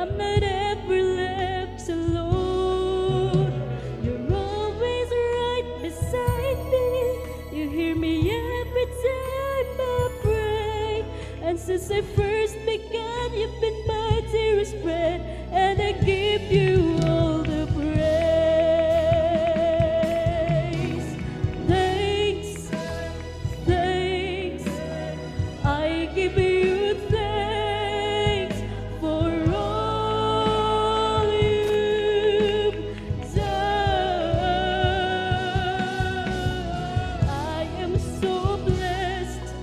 I'm not ever left alone. You're always right beside me. You hear me every time I pray. And since I first began, you've been my dearest friend, and I give you all the praise. Thanks, thanks, I give you thanks for all you've done. I am so blessed,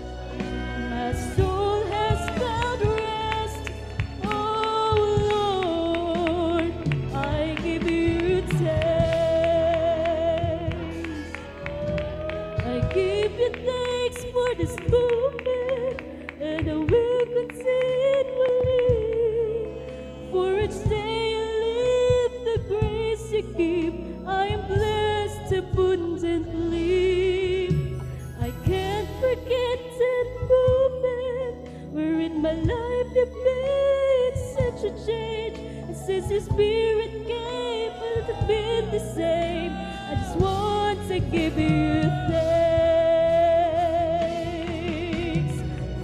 my soul has found rest. Oh Lord, I give you thanks. I give you thanks for this moment, and I will continually. For each day I live, the grace you give, I am blessed abundantly. I can't forget that moment where in my life you made such a change. And since your spirit came, I've been the same. I just want to give you thanks.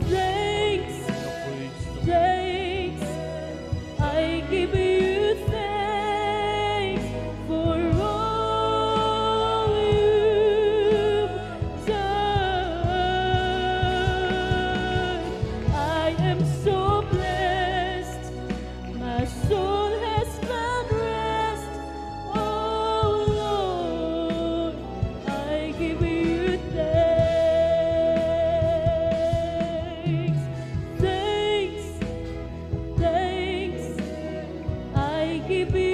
Thanks, thanks, I give you thanks for all you've done. I am so blessed, my soul has found rest. Oh Lord, I give you thanks. Thanks, thanks, I give you